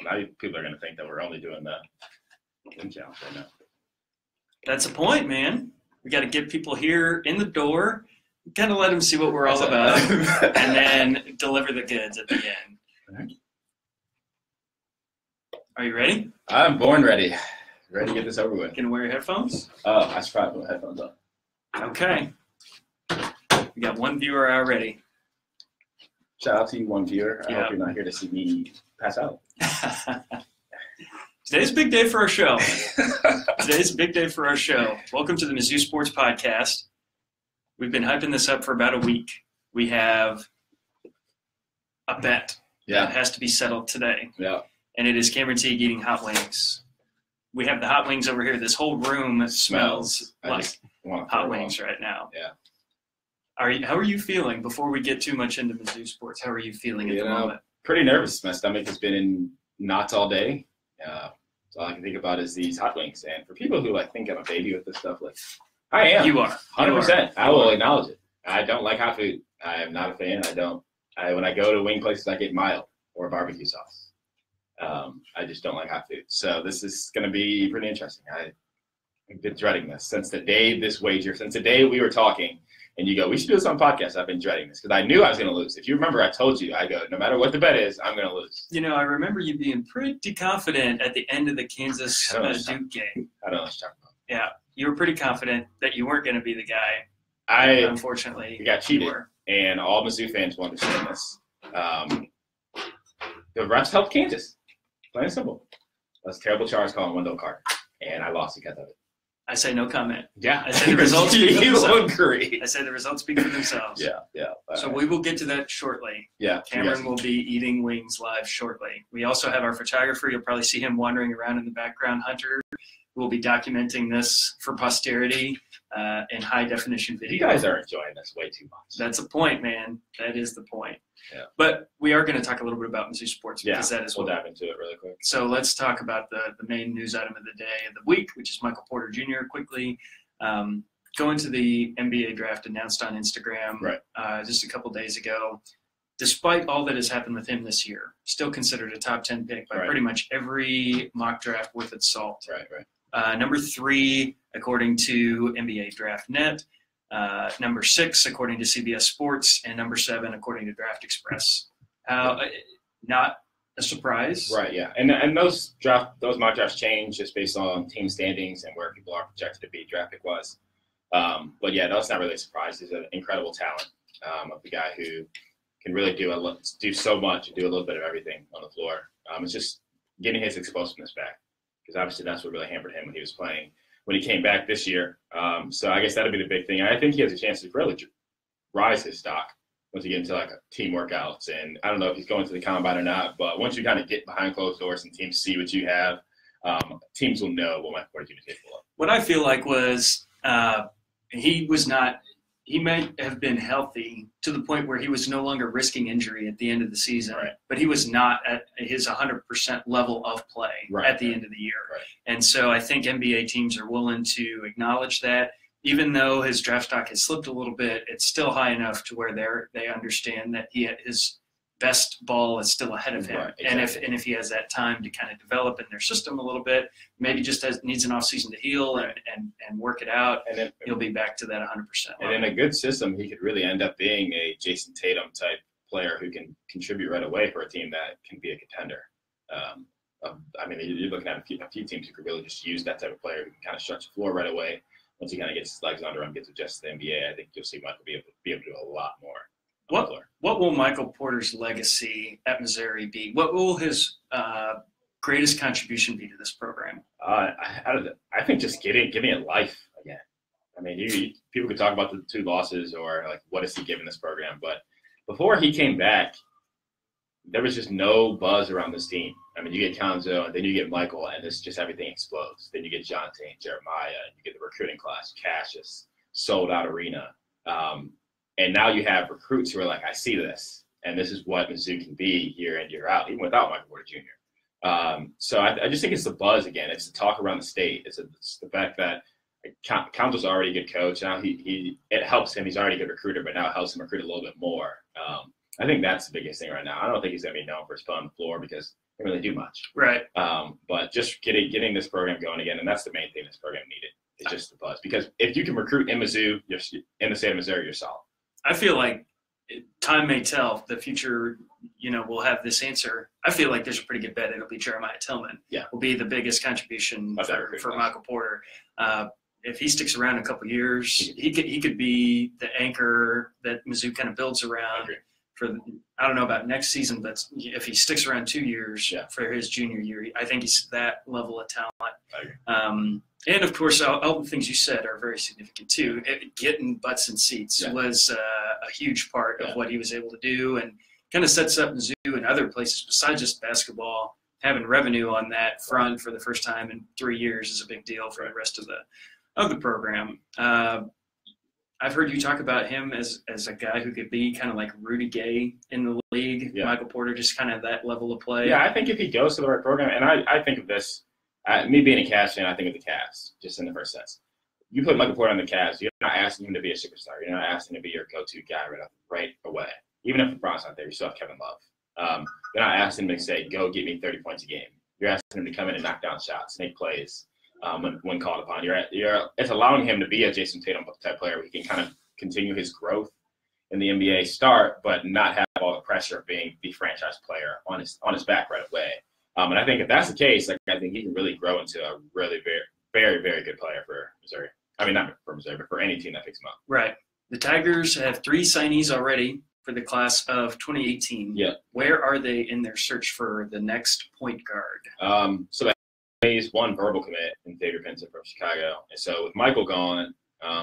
Now people are going to think that we're only doing the win challenge right now. That's a point, man. We got to get people here in the door, kind of let them see what we're all about, and then deliver the goods at the end. Right. Are you ready? I'm born ready. Ready to get this over with. Gonna wear your headphones? Oh, I should probably put my headphones on. Okay. We got one viewer already. Shout out to you, one viewer. I Yep. hope you're not here to see me pass out. Today's a big day for our show. Today's a big day for our show. Welcome to the Mizzou Sports Podcast. We've been hyping this up for about a week. We have a bet that has to be settled today. Yeah. And it is Cameron Teague eating hot wings. We have the hot wings over here. This whole room smells like hot wings right now. Yeah. How are you feeling before we get too much into Mizzou sports? How are you feeling at the moment? Pretty nervous. My stomach has been in knots all day. So all I can think about is these hot wings. And for people who think I'm a baby with this stuff, I am. You are. 100%. I will acknowledge it. I don't like hot food. I am not a fan. When I go to wing places, I get mild or barbecue sauce. I just don't like hot food. So this is going to be pretty interesting. I've been dreading this since the day we were talking. And you go, we should do this on podcast. I've been dreading this because I knew I was going to lose. If you remember, I told you, I go, no matter what the bet is, I'm going to lose. I remember you being pretty confident at the end of the Kansas Duke game. I don't know what you're talking about. Yeah, you were pretty confident that you weren't going to be the guy. Unfortunately, we got cheated, and all Mizzou fans will understand this. The refs helped Kansas. Plain and simple. That's terrible charge calling window card, and I lost because of it. I say no comment. Yeah. I say the results speak for themselves. Agree. I say the results speak for themselves. Yeah. So we will get to that shortly. Yeah. Cameron will be eating wings live shortly. We also have our photographer. You'll probably see him wandering around in the background, Hunter. We'll be documenting this for posterity in high-definition video. You guys are enjoying this way too much. That's a point, man. That is the point. Yeah. But we are going to talk a little bit about Mizzou sports because that is we'll dive into it really quick. So let's talk about the main news item of the day of the week, which is Michael Porter Jr. quickly. Going to the NBA draft announced on Instagram just a couple days ago. Despite all that has happened with him this year, still considered a top 10 pick by pretty much every mock draft worth its salt. Right. Number 3, according to NBA Draft Net. Number 6, according to CBS Sports, and number 7, according to Draft Express. Not a surprise, right? Yeah, and those mock drafts change just based on team standings and where people are projected to be draft pick wise. But yeah, that's not really a surprise. He's an incredible talent of the guy who can really do so much and do a little bit of everything on the floor. It's just getting his explosiveness back because obviously that's what really hampered him when he was playing. When he came back this year. So I guess that'll be the big thing. I think he has a chance to really rise his stock once you get into team workouts. And I don't know if he's going to the combine or not, but once you kind of get behind closed doors and teams see what you have, teams will know what Michael Porter Jr. is capable of. What I feel like was he might have been healthy to the point where he was no longer risking injury at the end of the season, but he was not at his 100% level of play at the end of the year. And so I think NBA teams are willing to acknowledge that. Even though his draft stock has slipped a little bit, it's still high enough to where they understand that his best ball is still ahead of him. Right, exactly. And if he has that time to kind of develop in their system a little bit, maybe just needs an offseason to heal and work it out, and then he'll be back to that 100%. And in a good system, he could really end up being a Jason Tatum type player who can contribute right away for a team that can be a contender. You're looking at a few teams who could really just use that type of player who can kind of stretch the floor right away. Once he kind of gets his legs under him, gets adjusted to the NBA, I think you'll see Michael be able to do a lot more. What will Michael Porter's legacy at Missouri be? What will his greatest contribution be to this program? I think just giving it life again. I mean, people could talk about the 2 losses or what is he giving this program, but before he came back, there was just no buzz around this team. I mean, you get Conzo, and then you get Michael, and everything explodes. Then you get Jonte and Jeremiah, and you get the recruiting class, Cassius, sold out arena. And now you have recruits who are like, I see this, and this is what Mizzou can be year in, year out, even without Michael Porter Jr. So I just think it's the buzz again. It's the talk around the state. It's the fact that Conzo's already a good coach. Now it helps him. He's already a good recruiter, but now it helps him recruit a little bit more. I think that's the biggest thing right now. I don't think he's going to be known for his foot on the floor because he didn't really do much. Right. But just getting this program going again, and that's the main thing this program needed, is just the buzz. Because if you can recruit in Mizzou, in the state of Missouri, you're solid. I feel like time may tell. The future, will have this answer. I feel like there's a pretty good bet it'll be Jeremiah Tillman. Yeah. Will be the biggest contribution for Michael Porter. If he sticks around a couple of years, he could be the anchor that Mizzou kind of builds around. I don't know about next season, but if he sticks around 2 years for his junior year, I think he's that level of talent. And of course, all the things you said are very significant too. Getting butts and seats was a huge part of what he was able to do, and kind of sets up Mizzou and other places besides just basketball. Having revenue on that front for the first time in 3 years is a big deal for the rest of the program. I've heard you talk about him as a guy who could be kind of like Rudy Gay in the league. Yeah. Michael Porter, just kind of that level of play. Yeah, I think if he goes to the right program, and I think of this, me being a Cavs fan, I think of the Cavs, just in the first sense. You put Michael Porter on the Cavs, you're not asking him to be a superstar. You're not asking him to be your go-to guy right away. Even if LeBron's not there, you still have Kevin Love. You're not asking him to say, go get me 30 points a game. You're asking him to come in and knock down shots, make plays. When called upon, it's allowing him to be a Jason Tatum type player where he can kind of continue his growth in the NBA start, but not have all the pressure of being the franchise player on his back right away. And I think if that's the case, I think he can really grow into a really very, very, very good player for Missouri. I mean, not for Missouri, but for any team that picks him up. Right. The Tigers have 3 signees already for the class of 2018. Yeah. Where are they in their search for the next point guard? So he's one verbal commit in Xavier Pinson from Chicago. And so with Michael gone,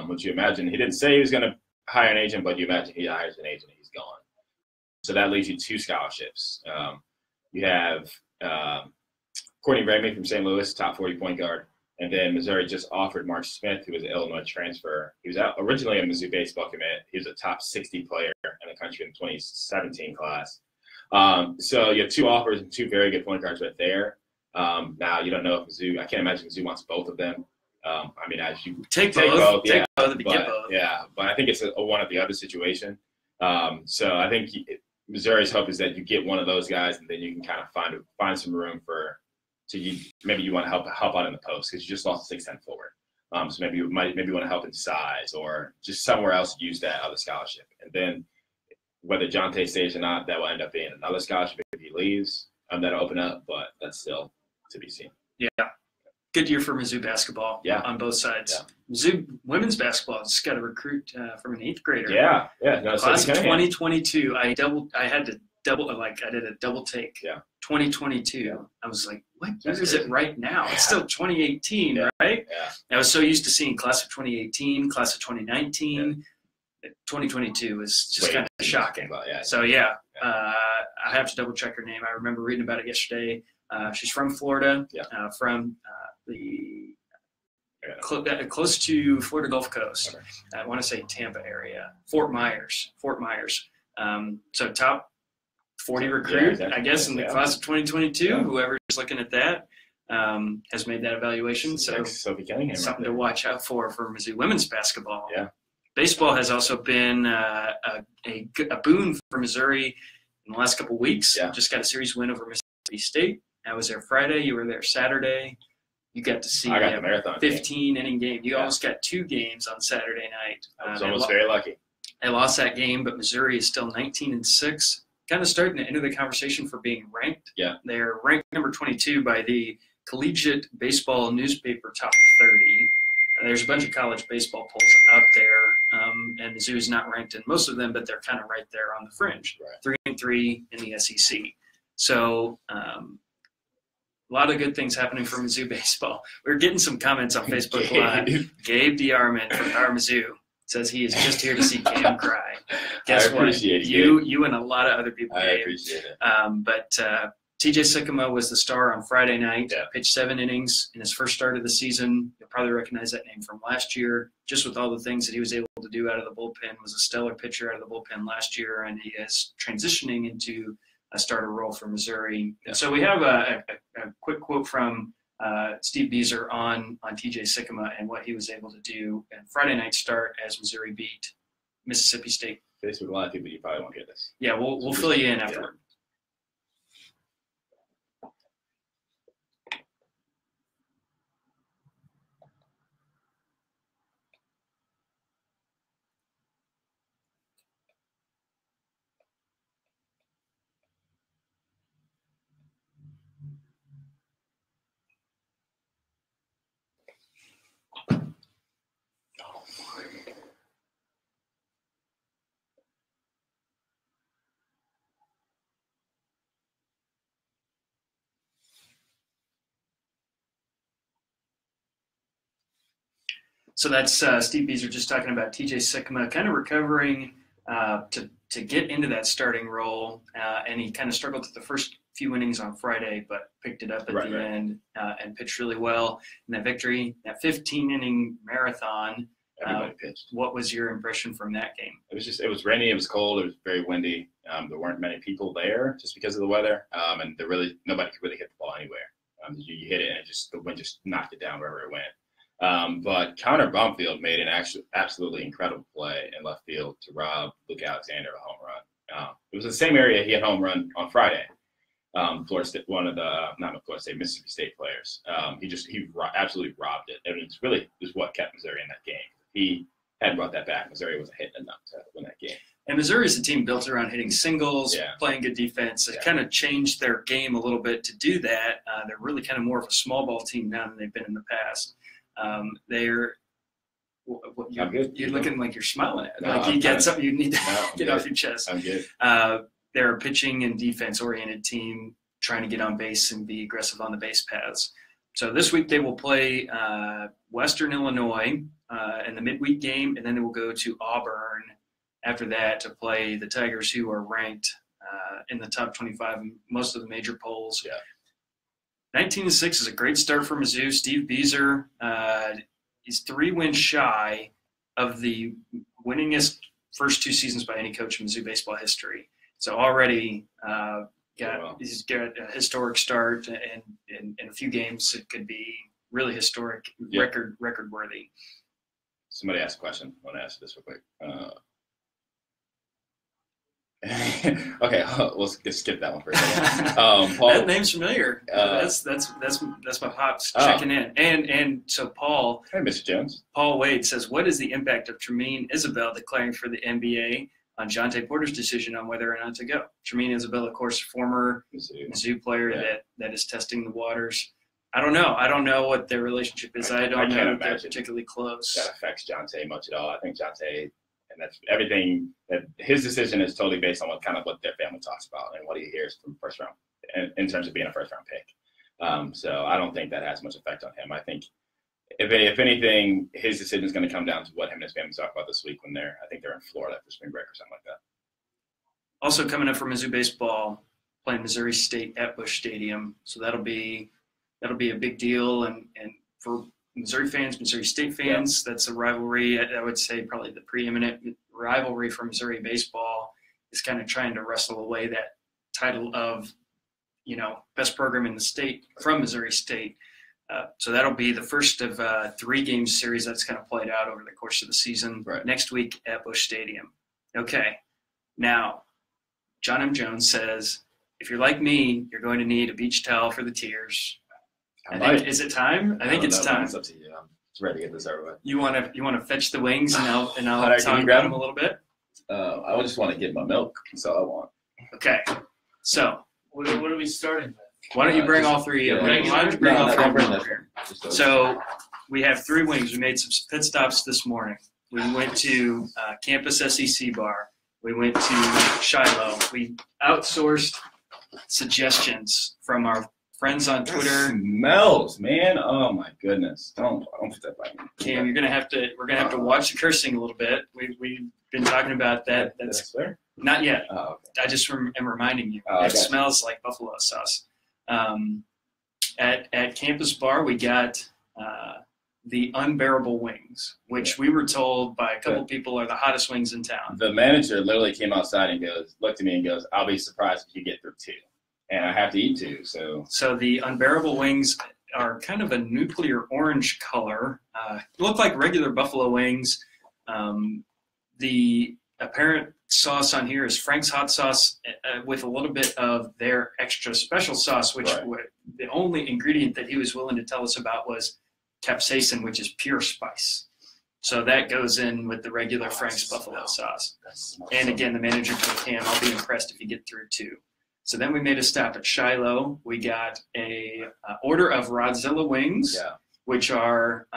would you imagine, he didn't say he was going to hire an agent, but you imagine he hires an agent and he's gone. So that leaves you 2 scholarships. You have Courtney Ramey from St. Louis, top 40 point guard. And then Missouri just offered Mark Smith, who was an Illinois transfer. He was originally a Mizzou baseball commit. He was a top 60 player in the country in the 2017 class. So you have 2 offers and 2 very good point guards right there. Now, you don't know if Mizzou – I can't imagine Mizzou wants both of them. I mean, as you take both, get both. Yeah, but I think it's a one or the other situation. So I think Missouri's hope is that you get one of those guys, and then you can kind of find some room maybe you want to help out in the post because you just lost a 6'10" forward. So maybe you want to help in size or just somewhere else use that other scholarship. And then whether John Tate stays or not, that will end up being another scholarship if he leaves. That'll open up, but that's still to be seen. Yeah. Good year for Mizzou basketball on both sides. Yeah. Mizzou women's basketball just got a recruit from an 8th grader. Yeah. No, class of 2022. I did a double take. Yeah. 2022. Yeah. I was like, what year is it right now? It's still 2018, right? Yeah. I was so used to seeing class of 2018, class of 2019. 2022 is just kind of shocking. So, I have to double check her name. I remember reading about it yesterday. She's from Florida, from close to Florida Gulf Coast. Okay. I want to say Tampa area, Fort Myers. So top 40 recruit, I guess, in the class of 2022. Yeah. Whoever's looking at that has made that evaluation. So something to watch out for Mizzou women's basketball. Yeah. Baseball has also been a boon for Missouri in the last couple of weeks. Yeah. Just got a series win over Mississippi State. I was there Friday. You were there Saturday. You got to see a 15-inning game. You almost got 2 games on Saturday night. I was almost very lucky. I lost that game, but Missouri is still 19-6. Kind of starting to enter the conversation for being ranked. Yeah. They're ranked number 22 by the Collegiate Baseball Newspaper Top 30. There's a bunch of college baseball polls out there, and Mizzou's not ranked in most of them, but they're kind of right there on the fringe. Right. 3-3 in the SEC. So a lot of good things happening for Mizzou baseball. We're getting some comments on Facebook Live. Gabe DeArmond from Power Mizzou says he is just here to see Cam cry. Guess what? You and a lot of other people. I appreciate it. But TJ Sycamore was the star on Friday night. Pitched 7 innings in his first start of the season. You'll probably recognize that name from last year. Just with all the things that he was able to do out of the bullpen, was a stellar pitcher out of the bullpen last year, and he is transitioning into a starter role for Missouri. Yeah. So we have a quick quote from Steve Beazer on TJ Sycamore and what he was able to do in Friday night start as Missouri beat Mississippi State Facebook Live people, you probably won't hear this. Yeah, we'll fill you in afterward. So that's Steve Beazer just talking about TJ Sikma kind of recovering to get into that starting role, and he kind of struggled with the first few innings on Friday, but picked it up at the end and pitched really well in that victory. That 15-inning marathon. Everybody pitched. What was your impression from that game? It was rainy, it was cold, it was very windy. There weren't many people there just because of the weather, and nobody could really hit the ball anywhere. You hit it and the wind just knocked it down wherever it went. But Connor Bumfield made an absolutely incredible play in left field to rob Luke Alexander a home run. It was the same area he had home run on Friday. Florida State, one of the Mississippi State players. He absolutely robbed it, and it's really what kept Missouri in that game. If he hadn't brought that back, Missouri wasn't hitting enough to win that game. And Missouri is a team built around hitting singles, playing good defense. They kind of changed their game a little bit to do that. They're really kind of more of a small ball team now than they've been in the past. You're looking like you're smiling at. Like you got something you need to get off your chest. I'm good. They're a pitching and defense-oriented team trying to get on base and be aggressive on the base paths. So this week they will play Western Illinois in the midweek game, and then they will go to Auburn after that to play the Tigers, who are ranked in the top 25 in most of the major polls. 19-6 is a great start for Mizzou. Steve Beazer is 3 wins shy of the winningest first 2 seasons by any coach in Mizzou baseball history. So already he's got a historic start, and in a few games it could be really historic, record worthy. Somebody asked a question. I want to ask this real quick. Okay, we'll skip that one for a second. Paul, that name's familiar. That's my pops checking in. And so Paul. Hey, Mr. Jones. Paul Wade says, "What is the impact of Tremaine Isabel declaring for the NBA on Jonte Porter's decision on whether or not to go?" Tremaine Isabel, of course, former Mizzou player that is testing the waters. I don't know what their relationship is. I don't know if they're particularly close. That affects Jonte much at all. I think Jonte. And that's everything. That his decision is totally based on what their family talks about and what he hears from first round in terms of being a first round pick. So I don't think that has much effect on him. I think if anything, his decision is going to come down to what him and his family talk about this week when they're in Florida for spring break or something like that. Also coming up for Mizzou baseball, playing Missouri State at Busch Stadium. So that'll be a big deal, and for Missouri fans, Missouri State fans, that's a rivalry. I would say probably the preeminent rivalry for Missouri baseball is kind of trying to wrestle away that title of, best program in the state from Missouri State. So that'll be the first of 3-game series that's kind of played out over the course of the season next week at Busch Stadium. Okay, now John M. Jones says, if you're like me, you're going to need a beach towel for the tears. Is it time? I think it's time. It's up to you. I'm ready to get this over with. You want to fetch the wings and I'll talk about them a little bit? I just want to get my milk. That's all I want. Okay. So what are we starting with? Why don't you bring all 3? Why don't you bring all 3 over here? So we have 3 wings. We made some pit stops this morning. We went to Campus SEC Bar. We went to Shiloh. We outsourced suggestions from our friends on Twitter. That smells, man. Oh my goodness. Don't put that by me. Cam, we're gonna have to watch the cursing a little bit. We've been talking about that. That's fair. Not yet. Oh, okay. I just am reminding you. It smells like buffalo sauce. At Campus Bar, we got the unbearable wings, which we were told by a couple people are the hottest wings in town. The manager literally came outside and looked at me and goes, "I'll be surprised if you get through 2." And I have to eat 2, So the unbearable wings are kind of a nuclear orange color. Look like regular buffalo wings. The apparent sauce on here is Frank's hot sauce with a little bit of their extra special sauce, which the only ingredient that he was willing to tell us about was capsaicin, which is pure spice. So that goes in with the regular Frank's buffalo sauce. And again, the manager told Cam, I'll be impressed if you get through 2. So then we made a stop at Shiloh. We got a order of Rodzilla wings, which are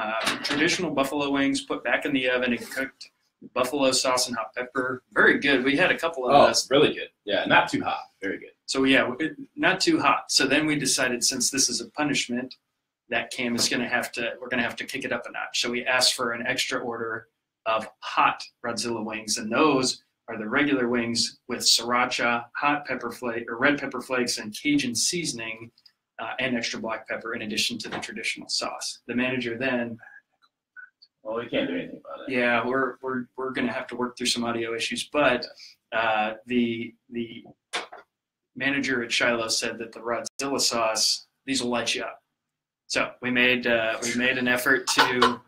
traditional buffalo wings put back in the oven and cooked. Buffalo sauce and hot pepper. Very good. We had a couple of those. Really good. Yeah, not too hot. Very good. So, yeah, not too hot. So then we decided, since this is a punishment, that Cam is we're going to have to kick it up a notch. So we asked for an extra order of hot Rodzilla wings, and those are the regular wings with sriracha, hot pepper flake or red pepper flakes, and Cajun seasoning, and extra black pepper in addition to the traditional sauce. The manager then, well, we can't do anything about it. yeah, we're going to have to work through some audio issues, but the manager at Shiloh said that the Rodzilla sauce, these will light you up. So we made an effort to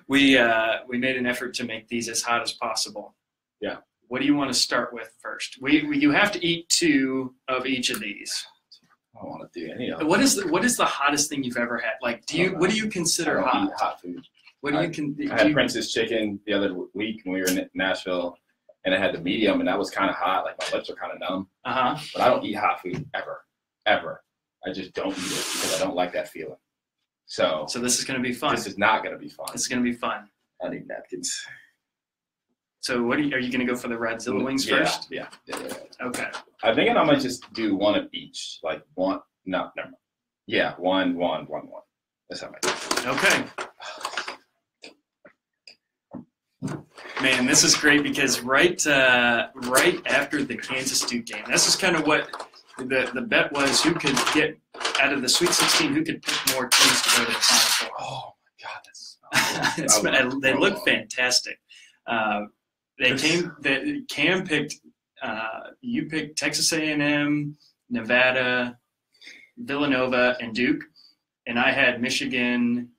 we made an effort to make these as hot as possible. Yeah. What do you want to start with first? You have to eat 2 of each of these. I don't want to do any of it. What is the hottest thing you've ever had? Like, what do you consider I don't hot? eat hot food. What do you I had Prince's chicken the other week when we were in Nashville, and I had the medium, and that was kind of hot. Like, my lips are kind of numb. But I don't eat hot food ever. I just don't eat it because I don't like that feeling. So this is going to be fun. This is not going to be fun. This is going to be fun. I need napkins. So are you going to go for the Rodzilla wings first? Yeah. Okay. I think I might just do one of each. Like one. No, never mind. Yeah, one. That's how I might do it. Okay. Man, this is great because right after the Kansas Duke game, this is kind of what the bet was: who could get out of the Sweet 16, who could pick more teams to go to the Final Four. Oh my God, they look fantastic. Cam picked. You picked Texas A&M, Nevada, Villanova, and Duke, and I had Michigan,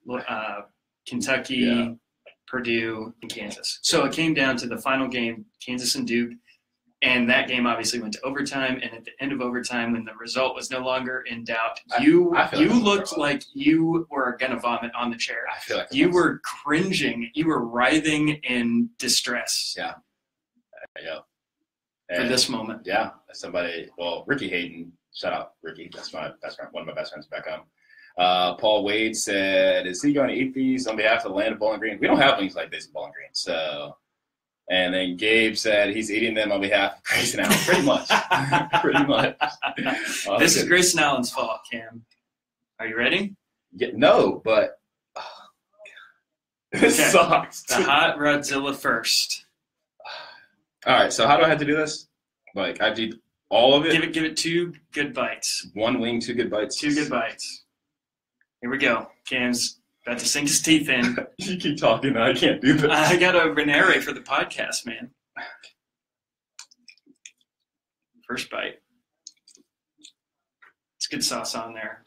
Kentucky, Purdue, and Kansas. So it came down to the final game, Kansas and Duke, and that game obviously went to overtime. And at the end of overtime, when the result was no longer in doubt, you looked like you were gonna vomit on the chair. I feel like you were cringing. You were writhing in distress. Yeah. For this moment. Yeah. Ricky Hayden, shout out Ricky. That's my best friend, one of my best friends back home. Paul Wade said, is he going to eat these on behalf of the land of Bowling Green? We don't have things like this in Bowling Green. So, and then Gabe said he's eating them on behalf of Grayson Allen. Pretty much. Pretty much. This is Grayson Allen's fault, Cam. Are you ready? Yeah, no, but this sucks. The hot Rodzilla first. All right, so how do I have to do this? Like, I do all of it? Give it 2 good bites. 1 wing, 2 good bites? 2 good bites. Here we go. Cam's about to sink his teeth in. You keep talking, I can't do this. I got to narrate for the podcast, man. First bite. It's good sauce on there.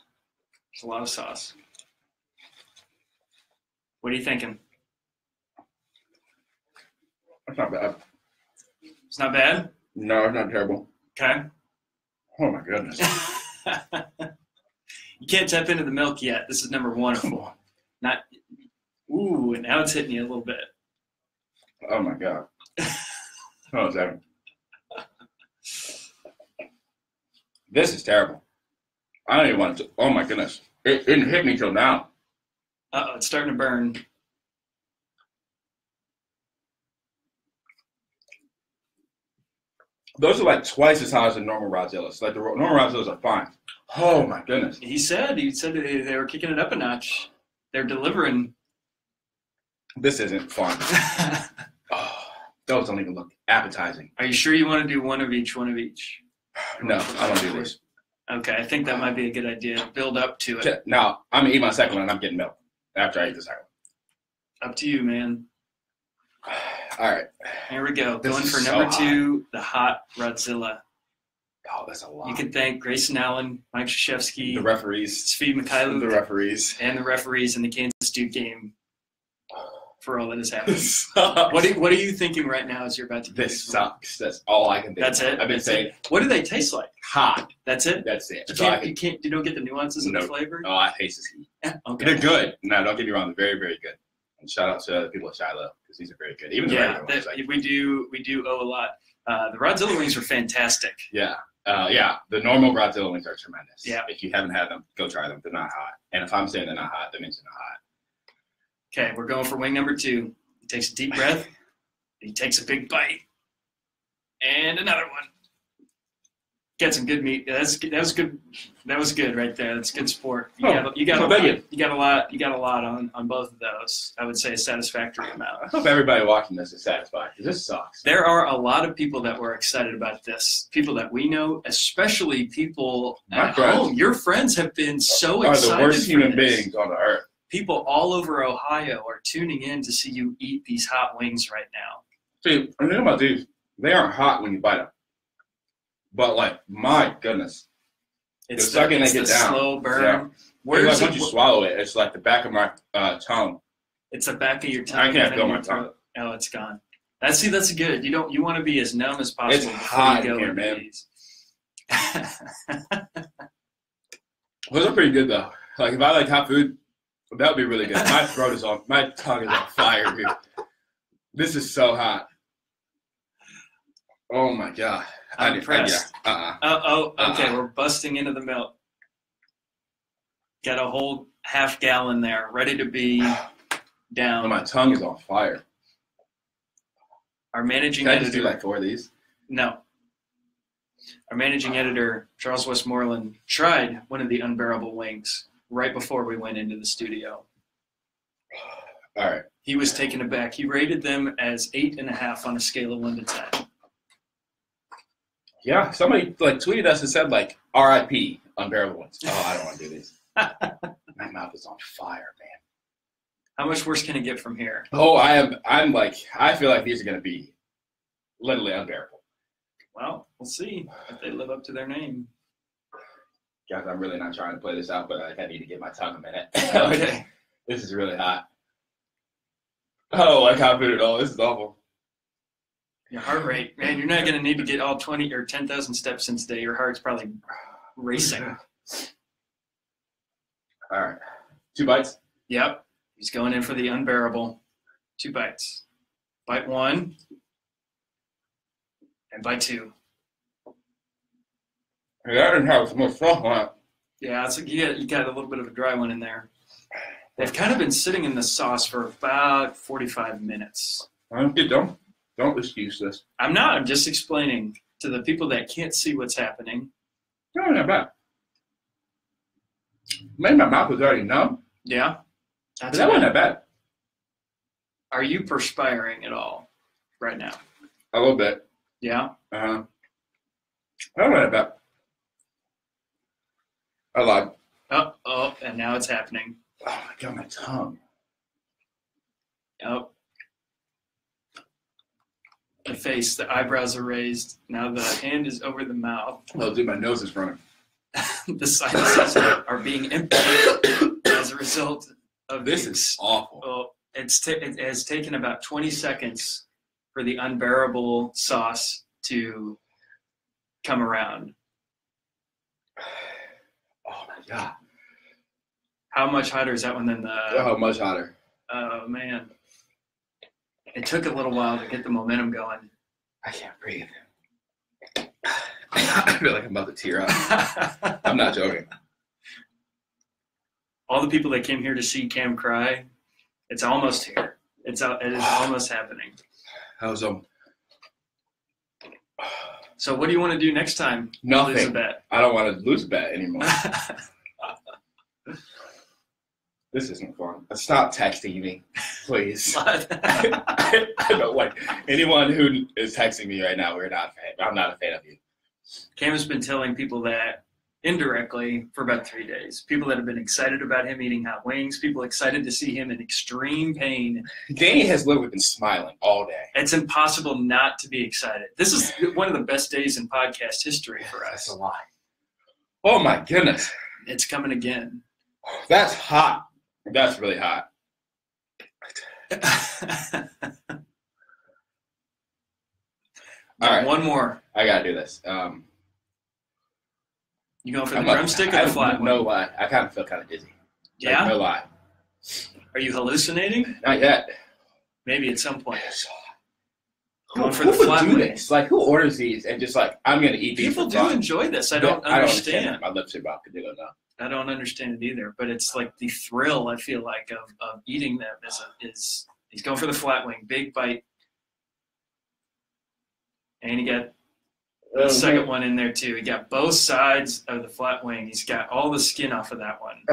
There's a lot of sauce. What are you thinking? That's not bad. It's not bad? No, it's not terrible. Okay. Oh, my goodness. You can't tap into the milk yet. This is number 1 of 4. Ooh, and now it's hitting you a little bit. Oh, my God. Oh, sorry. This is terrible. I don't even want to. Oh, my goodness. It didn't hit me till now. Uh-oh, it's starting to burn. Those are like twice as hot as the normal Rodzillas. Like the normal Rodzillas are fine. Oh my goodness. He said they were kicking it up a notch. They're delivering. This isn't fun. Those don't even look appetizing. Are you sure you want to do one of each? No, I don't do this. Okay, I think that might be a good idea. Build up to it. Now, I'm going to eat my second one and I'm getting milk after I eat the second one. Up to you, man. All right. Here we go. Going for number 2, the hot Rodzilla. Oh, that's a lot. You can thank Grayson Allen, Mike Krzyzewski, the referees, Svi Mikhailuk, the referees, and the referees in the Kansas Duke game for all that is happening. What are you thinking right now as you're about to? This sucks. That's all I can think. That's it. I've been saying. What do they taste like? Hot. That's it. That's it. You don't get the nuances of the flavor. Oh, I taste this heat. Okay. They're good. No, don't get me wrong. They're very, very good. And shout out to the people at Shiloh because these are very good. Even the regular ones. We do owe a lot. The Rodzilla wings are fantastic. Yeah. The normal Rodzilla wings are tremendous. Yeah. If you haven't had them, go try them. They're not hot. And if I'm saying they're not hot, that means they're not hot. Okay, we're going for wing number 2. He takes a deep breath. He takes a big bite. And another one. Get some good meat. That was good. That was good right there. That's good sport. You got a lot on both of those. I would say a satisfactory amount. I hope everybody watching this is satisfied because this sucks. There are a lot of people that were excited about this. People that we know, especially people at home. Your friends have been so excited. Are the worst human beings on the earth. People all over Ohio are tuning in to see you eat these hot wings right now. See, the thing about these, they aren't hot when you bite them. But, like, my goodness. It's the second they get down. Slow burn. Yeah. Once you swallow it, it's like the back of my tongue. It's the back of your tongue. I can't feel my tongue. Oh, it's gone. That's good. You want to be as numb as possible. It's hot in here, man. Those are pretty good, though. Like, if I like hot food, that would be really good. My tongue is on fire, dude. This is so hot. Oh my God. I'm impressed. Okay, we're busting into the milk. Got a whole half gallon there, ready to be down. My tongue is on fire. Our managing editor. Can I just do like 4 of these? No. Our managing editor, Charles Westmoreland, tried one of the unbearable wings right before we went into the studio. All right. He was taken aback. He rated them as 8.5 on a scale of 1 to 10. Yeah, somebody tweeted us and said R.I.P. unbearable ones. Oh, I don't want to do these. My mouth is on fire, man. How much worse can it get from here? Oh, I feel like these are going to be literally unbearable. Well, we'll see if they live up to their name. Guys, I'm really not trying to play this out, but I need to give my tongue a minute. Okay. This is really hot. Oh, I can't do it at all. This is awful. Your heart rate, man, you're not going to need to get all 20 or 10,000 steps in today. Your heart's probably racing. All right. 2 bites? Yep. He's going in for the unbearable. 2 bites. Bite 1 and bite 2. Hey, that didn't have so much sauce on it. Yeah, you got a little bit of a dry one in there. They've kind of been sitting in the sauce for about 45 minutes. Don't excuse this. I'm not. I'm just explaining to the people that can't see what's happening. No, not bad. Maybe my mouth was already numb. Yeah. But that wasn't that bad. Are you perspiring at all right now? A little bit. Yeah? That wasn't that bad. I lied. Oh, and now it's happening. Oh, my God, my tongue. Oh. The face, the eyebrows are raised. Now the hand is over the mouth. Oh, dude, my nose is running. The sinuses are being emptied as a result of this. Is awful. Well, it has taken about 20 seconds for the unbearable sauce to come around. Oh, my God. How much hotter is that one than the... Oh, much hotter. Oh, man. It took a little while to get the momentum going. I can't breathe. I feel like I'm about to tear up. I'm not joking. All the people that came here to see Cam cry, it's almost here. It is almost happening. So what do you want to do next time? Nothing. Lose a bet? I don't want to lose a bet anymore. This isn't fun. Stop texting me, please. I don't like anyone who is texting me right now. I'm not a fan of you. Cam has been telling people that indirectly for about 3 days. People that have been excited about him eating hot wings. People excited to see him in extreme pain. Danny has literally been smiling all day. It's impossible not to be excited. This is one of the best days in podcast history for us. That's a lie. Oh my goodness. It's coming again. That's hot. That's really hot. All right. One more. I gotta do this. You going for the drumstick or the flat one? No lie. I kind of feel kind of dizzy. Yeah? Like, no lie. Are you hallucinating? Not yet. Maybe at some point. Who would do this? Like, who orders these and just like, I'm going to eat these? People do enjoy this. I don't understand. My lips are about to do it now. I don't understand it either. But it's like the thrill, I feel like, of eating them is he's going for the flat wing. Big bite. And he got the second one in there, too. He got both sides of the flat wing. He's got all the skin off of that one.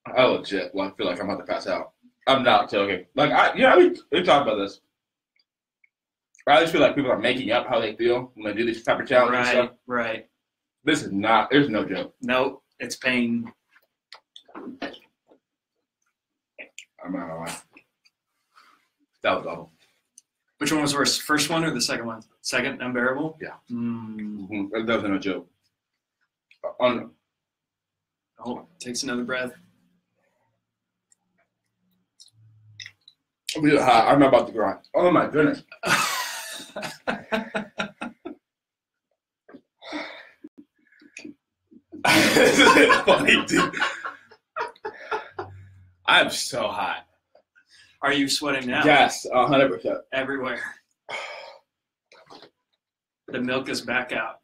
I legit feel like I'm about to pass out. I'm not joking. Like, we talked about this. I just feel like people are making up how they feel when they do these type of challenges and stuff. Right. This is not, there's no joke. Nope, it's pain. I'm not gonna lie. That was awful. Which one was worse, first one or the second one? Second, unbearable? Yeah. Mm. That was no joke. Takes another breath. I'm really hot. I'm about to grind. Oh my goodness. This isn't funny, dude. I'm so hot. Are you sweating now? Yes, 100%. Everywhere. The milk is back out.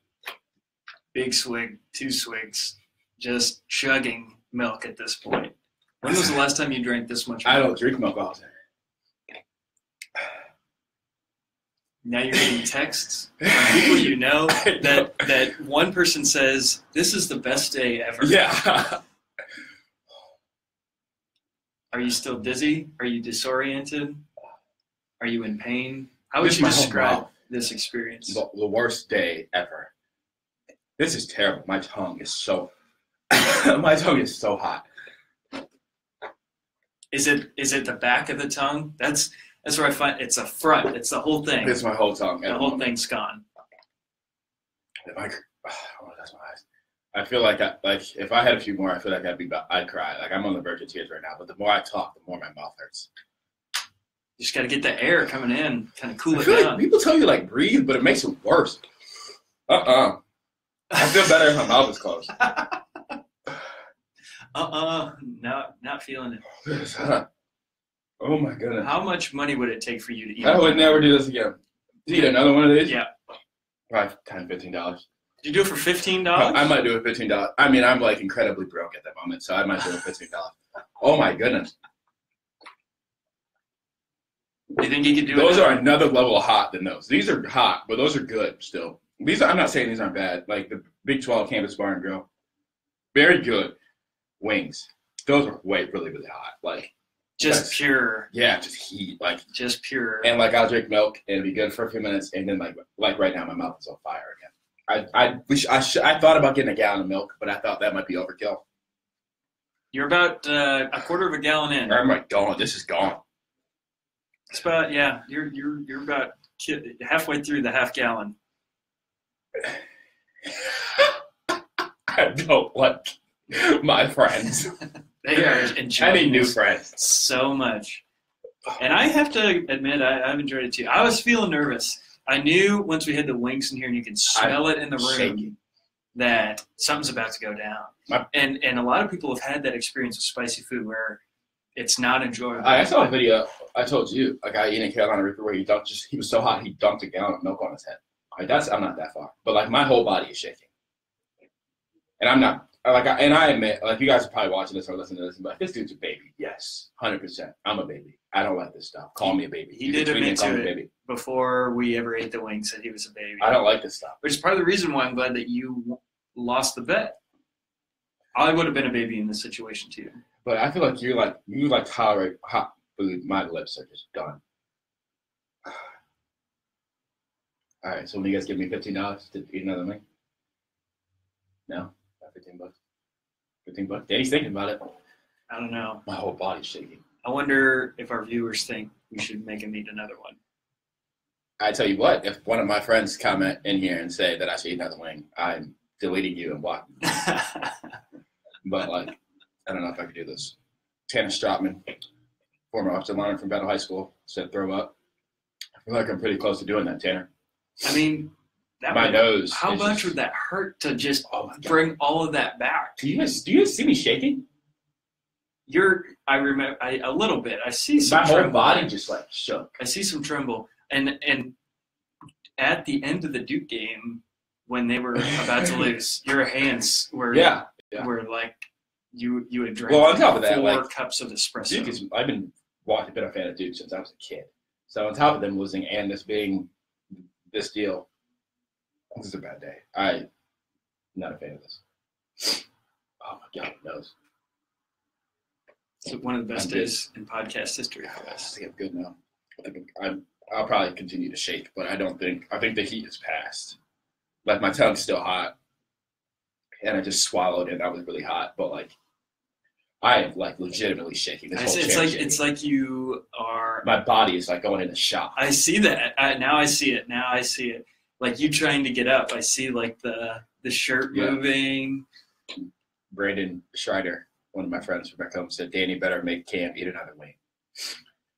Big swig, 2 swigs. Just chugging milk at this point. When was the last time you drank this much milk? I don't drink milk all the time. Now you're getting texts from people you know that one person says, "This is the best day ever." Yeah. Are you still dizzy? Are you disoriented? Are you in pain? How would you describe this experience? The worst day ever. This is terrible. My tongue is so hot. Is it the back of the tongue? That's where I find it's a front. It's the whole thing. It's my whole tongue. The whole thing's gone. That's my eyes. I feel like if I had a few more, I feel like I'd cry. Like I'm on the verge of tears right now. But the more I talk, the more my mouth hurts. You just got to get the air coming in, kind of cool it down. Like people tell you like breathe, but it makes it worse. I feel better if my mouth is closed. Not feeling it. Oh my goodness. How much money would it take for you to eat? I would never do this again. Eat another one of these? Yeah. Probably $10, $15. Did you do it for $15? I might do it for $15. I mean, I'm like incredibly broke at that moment, so I might do it for $15. Oh my goodness. You think you could do those are another level of hot than those. These are hot, but those are good still. I'm not saying these aren't bad. Like the Big 12 Campus Bar and Grill. Very good wings. Those are really, really hot. Like just pure. Yeah, just heat. Like just pure. And like I'll drink milk and it'll be good for a few minutes, and then like right now my mouth is on fire again. I thought about getting a gallon of milk, but I thought that might be overkill. You're about a quarter of a gallon in. I'm like gone. This is gone. It's about You're about halfway through the half gallon. I don't like my friends. They are enjoying. I need new friends so much, and I have to admit I've enjoyed it too. I was feeling nervous. I knew once we had the wings in here and you can smell it in the room that something's about to go down. And a lot of people have had that experience with spicy food where it's not enjoyable. I saw a video. I told you a guy eating Carolina Reaper where he was so hot he dumped a gallon of milk on his head. Like I'm not that far, but like my whole body is shaking, and I'm not. And I admit, like you guys are probably watching this or listening to this, but this dude's a baby. Yes, 100%. I'm a baby. I don't like this stuff. Call me a baby. He did admit to it before we ever ate the wings that he was a baby. I don't like this stuff. Which is part of the reason why I'm glad that you lost the bet. I would have been a baby in this situation too. But I feel like you tolerate hot food. My lips are just done. All right, so when you guys give me $15 to eat another wing? No? $15. $15. Danny's thinking about it. I don't know. My whole body's shaking. I wonder if our viewers think we should make him eat another one. I tell you what, if one of my friends comment in here and say that I should eat another wing, I'm deleting you and blocking you. But like, I don't know if I could do this. Tanner Stratman. former offensive lineman from Battle High School, said throw up. I feel like I'm pretty close to doing that, Tanner. I mean, nose. How much would that hurt to just bring all of that back? Do you see me shaking? I remember a little bit. I see some my tremble. whole body just like shook. I see some tremble, and at the end of the Duke game, when they were about to lose, your hands were like you had drank on top of that, 4 cups of espresso. Duke is. I've been a fan of Duke since I was a kid. So on top of them losing and this being this deal, this is a bad day. I'm not a fan of this. Oh my God, my nose. It's one of the best days in podcast history for I us. think I'm good now. I'll probably continue to shake, but I think the heat has passed. Like my tongue's still hot, and I just swallowed it. That was really hot, but like I am like legitimately shaking. It's like you are. My body is like going into shock. I see that. Now I see it. Like you trying to get up. I see like the shirt moving. Brandon Schreider, one of my friends from back home, said, "Danny, better make Cam eat another wing."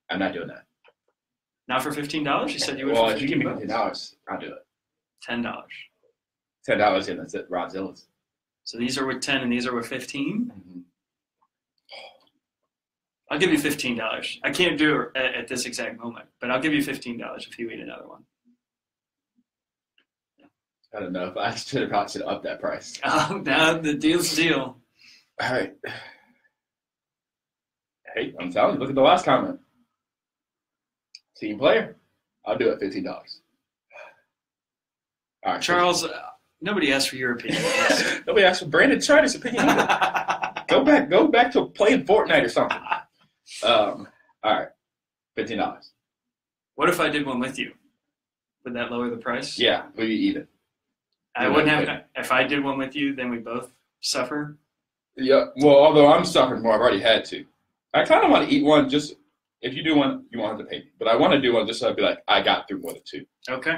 I'm not doing that. Not for $15? You said you would. Well, if you give me $15, I'll do it. $10. $10, and that's it. Rodzilla's. So these are with 10 and these are with 15? Mm-hmm. I'll give you $15. I can't do it at this exact moment, but I'll give you $15 if you eat another one. I don't know if I should have up that price. Now the deal's deal. All right. Hey, I'm telling you, look at the last comment. Team player, I'll do it $15. All right, Charles, nobody asked for your opinion. Nobody asked for Brandon Schreider's opinion either. Go back to playing Fortnite or something. All right, $15. What if I did one with you? Would that lower the price? Yeah, we'd be even. I wouldn't have. If I did one with you, then we both suffer. Yeah. Well, although I'm suffering more, I've already had to. I kind of want to eat one. Just if you do one, you won't have to pay me. But I want to do one just so I'd be like, I got through more than 2. Okay. All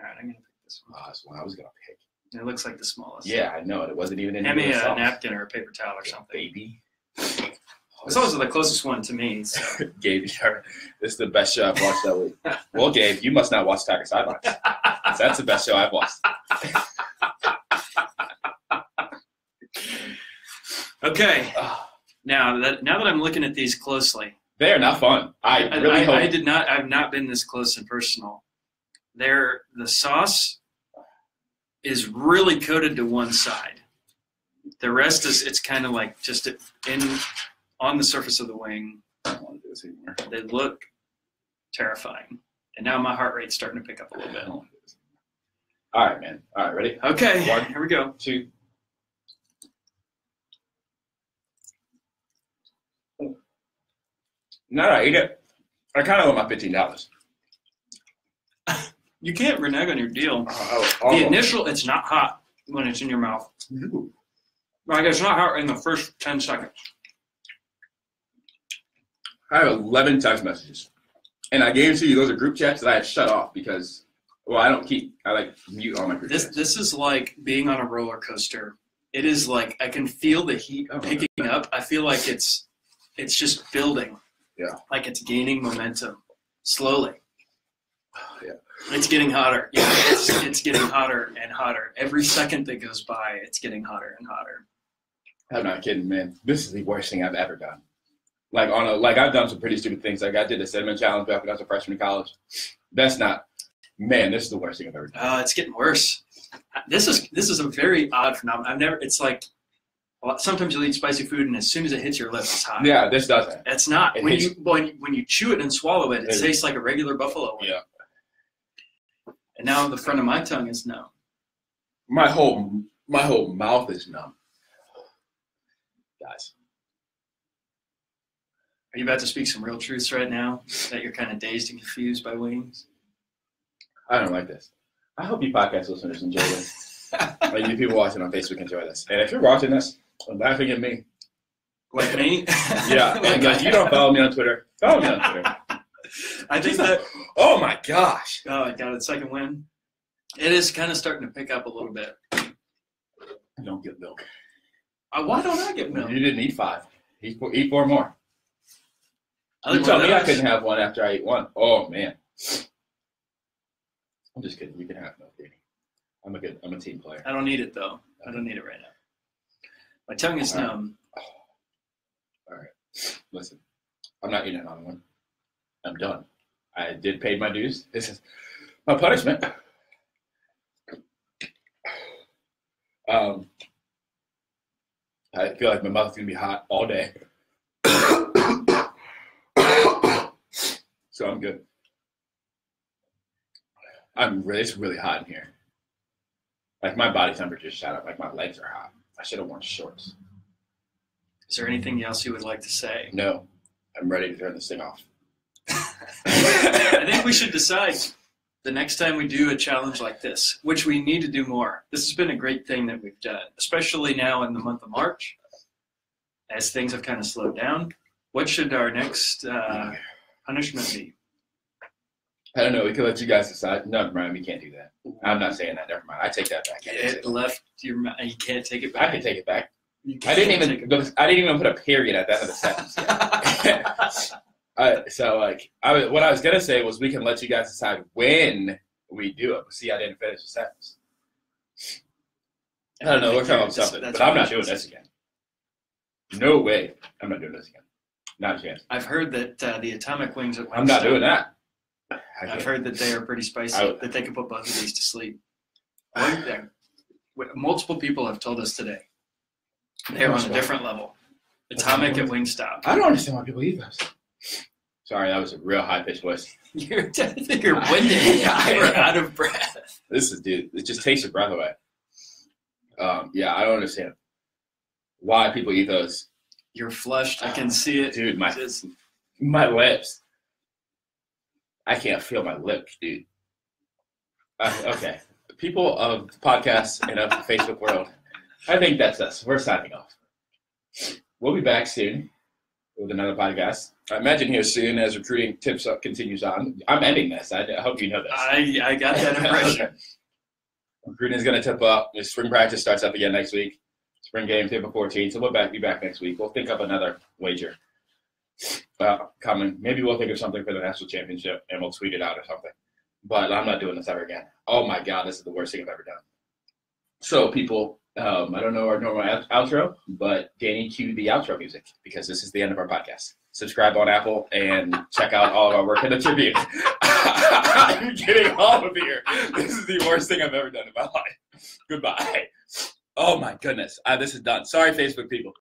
right, I'm gonna pick this one. Oh, that's one I was gonna pick. It looks like the smallest. Yeah, I know it. It wasn't even in. Hand me a napkin or a paper towel or something. Baby. It's always the closest one to me. So. Gabe, this is the best show I've watched that week. Well, Gabe, you must not watch Tiger Sidelines. That's the best show I've watched. Okay. Now that I'm looking at these closely, they are not fun. I've not been this close and personal. The sauce is really coated to one side. The rest it's kind of like just on the surface of the wing. I don't want to do this anymore. They look terrifying. And now my heart rate's starting to pick up a little bit. All right, man. All right, ready? Okay, 1, here we go. 2. Now that I eat it, I kind of want my $15. You can't renege on your deal. The initial, it's not hot when it's in your mouth. Ooh. Like it's not hot in the first 10 seconds. I have 11 text messages. And I guarantee you those are group chats that I had shut off because, I don't keep, I like mute all my group chats. This is like being on a roller coaster. It is like, I can feel the heat picking up. I feel like it's just building. Yeah. Like it's gaining momentum slowly. Yeah. It's getting hotter. Yeah, it's getting hotter and hotter. Every second that goes by, it's getting hotter and hotter. I'm not kidding, man. This is the worst thing I've ever done. I've done some pretty stupid things. Like I did the cinnamon challenge back when I was a freshman in college. This is the worst thing I've ever done. It's getting worse. This is a very odd phenomenon. It's like sometimes you'll eat spicy food and as soon as it hits your lips, it's hot. Yeah, this doesn't. It's not. When you chew it and swallow it, it tastes like a regular buffalo wing. Yeah. And now the front of my tongue is numb. My whole mouth is numb. Guys. Are you about to speak some real truths right now that you're kind of dazed and confused by wings? I don't like this. I hope you podcast listeners enjoy this. Like you people watching on Facebook enjoy this. And if you're watching this, I'm laughing at me. Like me? Yeah. And like, you don't follow me on Twitter. Follow me on Twitter. I think that. Oh my gosh. Oh, I got a second win. It is kind of starting to pick up a little bit. You don't get milk. Why don't I get milk? You didn't eat 5. Eat 4 more. You told me I couldn't have one after I ate one. Oh, man. I'm just kidding. You can have milk, Danny. I'm a team player. I don't need it, though. I don't need it right now. My tongue is numb. All right. Listen, I'm not eating another one. I'm done. I did pay my dues. This is my punishment. I feel like my mouth's going to be hot all day. So I'm good. It's really hot in here. Like my body temperature shot up. Like my legs are hot. I should have worn shorts. Is there anything else you would like to say? No. I'm ready to turn this thing off. I think we should decide the next time we do a challenge like this, which we need to do more. This has been a great thing that we've done, especially now in the month of March, as things have kind of slowed down. What should our next punishment be? I don't know. We could let you guys decide. No, Brian, we can't do that. I'm not saying that. Never mind. I take that back. It left your mouth. You can't take it back. I can take it back. I didn't even put a period at the end of the sentence yet. What I was gonna say was we can let you guys decide when we do it. See, I didn't finish the sentence. I don't know. We're talking about something, but I'm not doing this again. No way. I'm not doing this again. Not a chance. I've heard that the atomic wings at Wingstop. I'm not doing that. I've heard that they are pretty spicy. That they can put both of these to sleep. Multiple people have told us today. They're on a different level. Atomic at Wingstop. I don't understand why people eat those. Sorry, that was a real high-pitched voice. I think you're winded. You're out of breath. It just takes your breath away. Yeah, I don't understand why people eat those. You're flushed. I can see it. Dude, my lips. I can't feel my lips, dude. Okay. People of podcasts and of the Facebook world, I think that's us. We're signing off. We'll be back soon with another podcast. I imagine here soon as recruiting tips up continues on. I'm ending this. I hope you know this. I got that impression. Okay. Recruiting is going to tip up. Spring practice starts up again next week. Spring game, April 14th. So we'll be back next week. We'll think up another wager. Coming. Maybe we'll think of something for the national championship and we'll tweet it out or something. But I'm not doing this ever again. Oh my God, this is the worst thing I've ever done. So people, I don't know our normal outro, but Danny, cue the outro music because this is the end of our podcast. Subscribe on Apple and check out all of our work in the Tribune. I'm kidding all of you. This is the worst thing I've ever done in my life. Goodbye. Oh my goodness. This is done. Sorry, Facebook people.